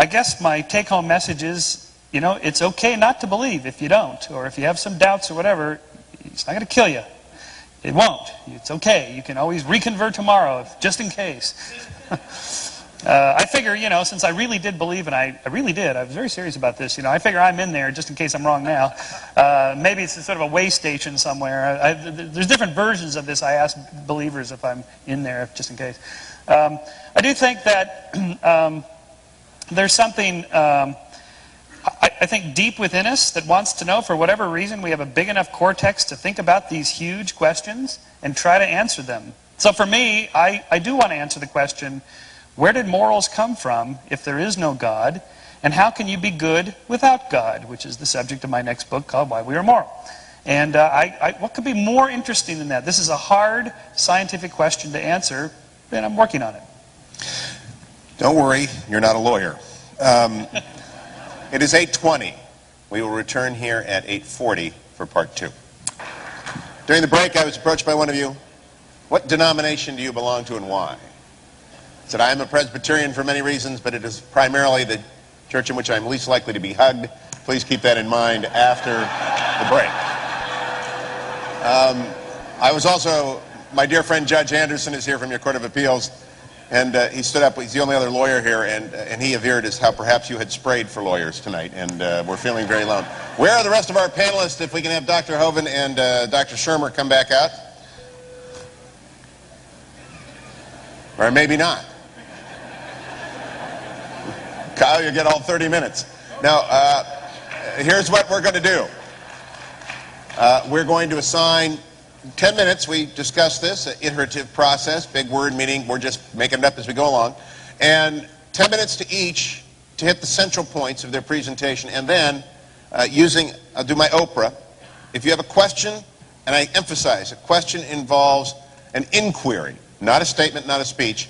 I guess my take-home message is, you know, it's okay not to believe if you don't, or if you have some doubts or whatever. It's not going to kill you. It won't. It's okay. You can always reconvert tomorrow, just in case. I figure, you know, since I really did believe, and I really did, I was very serious about this, you know, I figure I'm in there just in case I'm wrong now. Maybe it's sort of a way station somewhere. There's different versions of this. I ask believers if I'm in there, just in case. I do think that there's something, I think, deep within us that wants to know, for whatever reason, we have a big enough cortex to think about these huge questions and try to answer them. So for me, I do want to answer the question, where did morals come from if there is no God? And how can you be good without God? Which is the subject of my next book called Why We Are Moral. And what could be more interesting than that? This is a hard scientific question to answer, and I'm working on it. Don't worry, you're not a lawyer. It is 8:20. We will return here at 8:40 for part 2. During the break, I was approached by one of you. What denomination do you belong to and why? I said, I am a Presbyterian for many reasons, but it is primarily the church in which I'm least likely to be hugged. Please keep that in mind after the break. I was also, my dear friend Judge Anderson is here from your Court of Appeals, and he stood up. He's the only other lawyer here, and he averred as how perhaps you had sprayed for lawyers tonight, and we're feeling very alone. Where are the rest of our panelists? If we can have Dr. Hovind and Dr. Shermer come back out. Or maybe not. Kyle, you get all 30 minutes. Now, here's what we're going to do. We're going to assign 10 minutes. We discussed this, an iterative process, big word meaning we're just making it up as we go along. And 10 minutes to each to hit the central points of their presentation. And then, I'll do my Oprah. If you have a question, and I emphasize, a question involves an inquiry, not a statement, not a speech.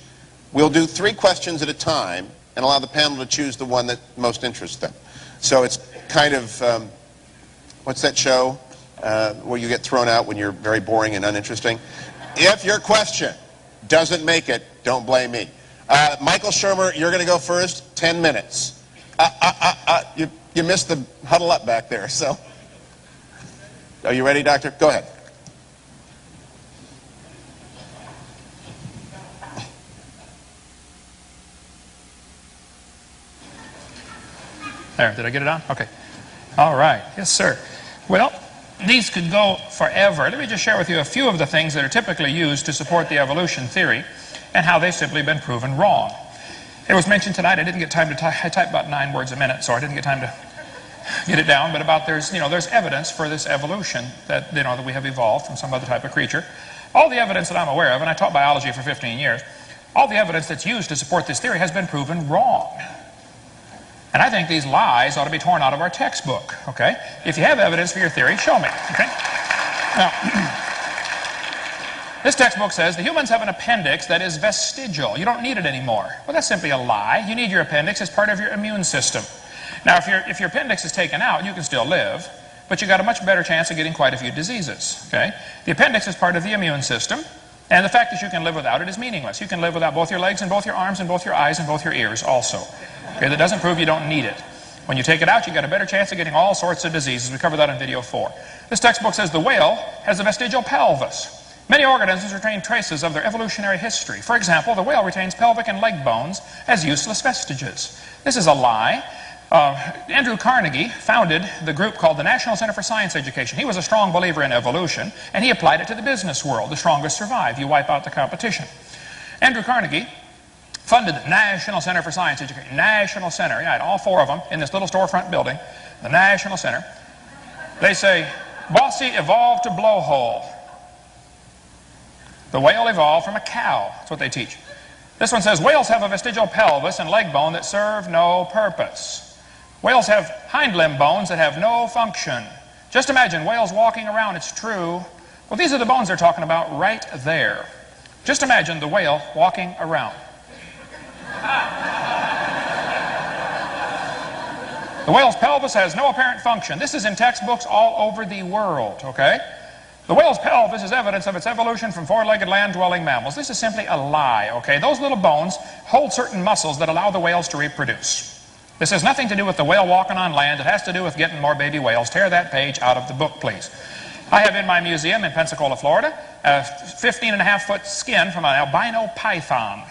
We'll do 3 questions at a time and allow the panel to choose the one that most interests them. So it's kind of, what's that show where you get thrown out when you're very boring and uninteresting? If your question doesn't make it, don't blame me. Michael Shermer, you're going to go first, 10 minutes. You missed the huddle up back there, so. Are you ready, Doctor? Go ahead. There, did I get it on? Okay. All right. Yes, sir. Well, these could go forever. Let me just share with you a few of the things that are typically used to support the evolution theory and how they've simply been proven wrong. It was mentioned tonight, I didn't get time to I type about 9 words a minute, so I didn't get time to get it down, but about there's evidence for this evolution that, that we have evolved from some other type of creature. All the evidence that I'm aware of, and I taught biology for 15 years, all the evidence that's used to support this theory has been proven wrong. And I think these lies ought to be torn out of our textbook, okay? If you have evidence for your theory, show me, okay? Now, this textbook says the humans have an appendix that is vestigial. You don't need it anymore. Well, that's simply a lie. You need your appendix as part of your immune system. Now, if your appendix is taken out, you can still live, but you've got a much better chance of getting quite a few diseases, okay? The appendix is part of the immune system, and the fact that you can live without it is meaningless. You can live without both your legs and both your arms and both your eyes and both your ears also. Okay, that doesn't prove you don't need it. When you take it out, you've got a better chance of getting all sorts of diseases. We covered that in video 4. This textbook says the whale has a vestigial pelvis. Many organisms retain traces of their evolutionary history. For example, the whale retains pelvic and leg bones as useless vestiges. This is a lie. Andrew Carnegie founded the group called the National Center for Science Education. He was a strong believer in evolution, and he applied it to the business world. The strongest survive. You wipe out the competition. Andrew Carnegie funded the National Center for Science Education. National Center, yeah, all 4 of them in this little storefront building. The National Center. They say, Bossy evolved to blowhole. The whale evolved from a cow. That's what they teach. This one says, whales have a vestigial pelvis and leg bone that serve no purpose. Whales have hind limb bones that have no function. Just imagine whales walking around, it's true. Well, these are the bones they're talking about right there. Just imagine the whale walking around. The whale's pelvis has no apparent function. This is in textbooks all over the world, okay? The whale's pelvis is evidence of its evolution from 4-legged land-dwelling mammals. This is simply a lie, okay? Those little bones hold certain muscles that allow the whales to reproduce. This has nothing to do with the whale walking on land. It has to do with getting more baby whales. Tear that page out of the book, please. I have in my museum in Pensacola, Florida, a 15.5-foot skin from an albino python.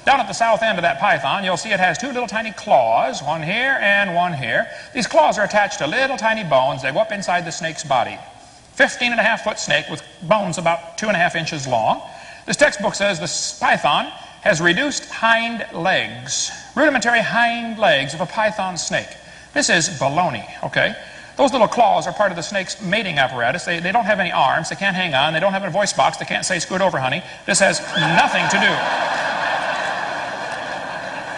Down at the south end of that python, you'll see it has two little tiny claws, one here and one here. These claws are attached to little tiny bones. They go up inside the snake's body. 15.5-foot snake with bones about 2.5 inches long. This textbook says this python has reduced hind legs, rudimentary hind legs of a python snake. This is baloney, okay? Those little claws are part of the snake's mating apparatus. They don't have any arms. They can't hang on. They don't have a voice box. They can't say, "Scoot over, honey." This has nothing to do.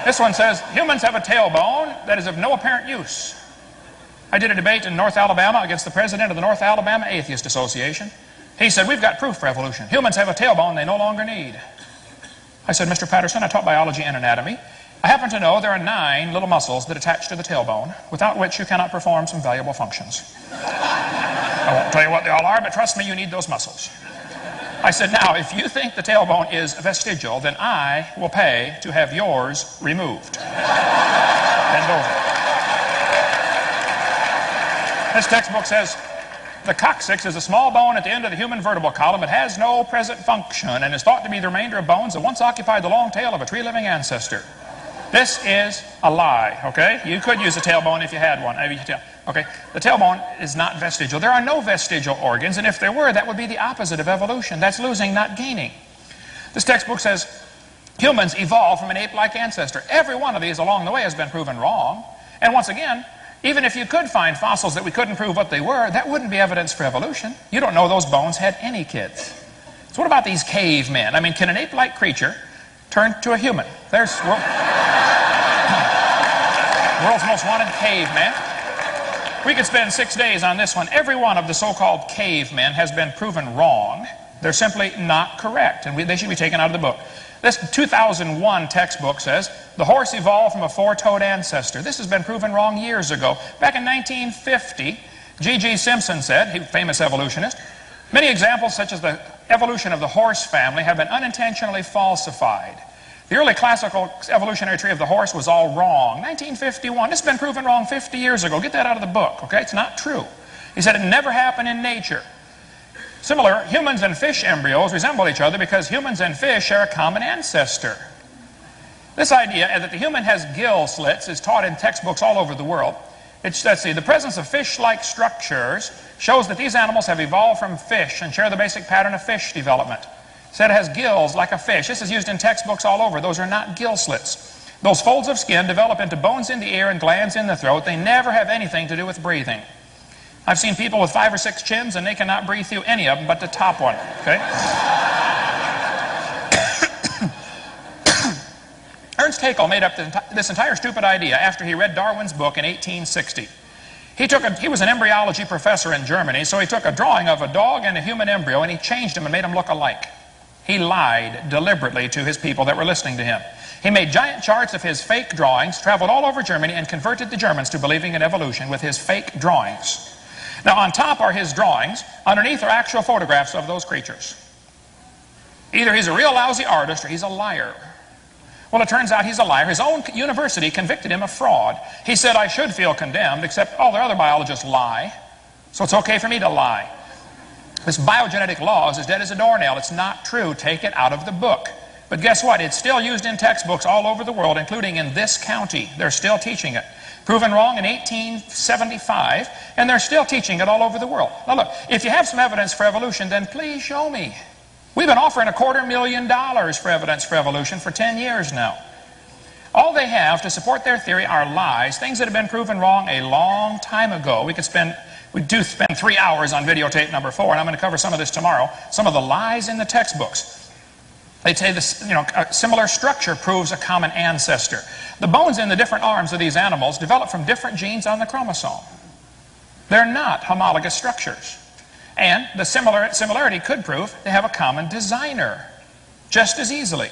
This one says, humans have a tailbone that is of no apparent use. I did a debate in North Alabama against the president of the North Alabama Atheist Association. He said, "We've got proof for evolution. Humans have a tailbone they no longer need." I said, "Mr. Patterson, I taught biology and anatomy. I happen to know there are 9 little muscles that attach to the tailbone, without which you cannot perform some valuable functions. I won't tell you what they all are, but trust me, you need those muscles." I said, "Now, if you think the tailbone is vestigial, then I will pay to have yours removed." Bend over. This textbook says, the coccyx is a small bone at the end of the human vertebral column. It has no present function and is thought to be the remainder of bones that once occupied the long tail of a tree-living ancestor. This is a lie, okay? You could use a tailbone if you had one. Okay, the tailbone is not vestigial. There are no vestigial organs, and if there were, that would be the opposite of evolution. That's losing, not gaining. This textbook says humans evolved from an ape-like ancestor. Every one of these along the way has been proven wrong. And once again, even if you could find fossils that we couldn't prove what they were, that wouldn't be evidence for evolution. You don't know those bones had any kids. So what about these cavemen? I mean, can an ape-like creature turn to a human? There's world's most wanted caveman. We could spend 6 days on this one. Every one of the so-called cavemen has been proven wrong. They're simply not correct, and they should be taken out of the book. This 2001 textbook says the horse evolved from a 4-toed ancestor. This has been proven wrong years ago. Back in 1950, G.G. Simpson said, he famous evolutionist, "Many examples such as the evolution of the horse family have been unintentionally falsified. The early classical evolutionary tree of the horse was all wrong." 1951. This has been proven wrong 50 years ago. Get that out of the book, okay? It's not true. He said it never happened in nature. Similar, humans and fish embryos resemble each other because humans and fish share a common ancestor. This idea that the human has gill slits is taught in textbooks all over the world. Let's see, the presence of fish-like structures shows that these animals have evolved from fish and share the basic pattern of fish development. Said it has gills like a fish. This is used in textbooks all over. Those are not gill slits. Those folds of skin develop into bones in the ear and glands in the throat. They never have anything to do with breathing. I've seen people with 5 or 6 chins and they cannot breathe through any of them but the top one, okay? Ernst Haeckel made up this entire stupid idea after he read Darwin's book in 1860. He was an embryology professor in Germany, so he took a drawing of a dog and a human embryo and he changed them and made them look alike. He lied deliberately to his people that were listening to him. He made giant charts of his fake drawings, traveled all over Germany, and converted the Germans to believing in evolution with his fake drawings. Now, on top are his drawings. Underneath are actual photographs of those creatures. Either he's a real lousy artist or he's a liar. Well, it turns out he's a liar. His own university convicted him of fraud. He said, "I should feel condemned, except all the other biologists lie, so it's okay for me to lie. This biogenetic law is as dead as a doornail. It's not true. Take it out of the book." But guess what? It's still used in textbooks all over the world, including in this county. They're still teaching it. Proven wrong in 1875, and they're still teaching it all over the world. Now look, if you have some evidence for evolution, then please show me. We've been offering $250,000 for evidence for evolution for 10 years now. All they have to support their theory are lies, things that have been proven wrong a long time ago. We do spend 3 hours on videotape number 4, and I'm going to cover some of this tomorrow. Some of the lies in the textbooks. They say this, a similar structure proves a common ancestor. The bones in the different arms of these animals develop from different genes on the chromosome. They're not homologous structures. And the similarity could prove they have a common designer just as easily.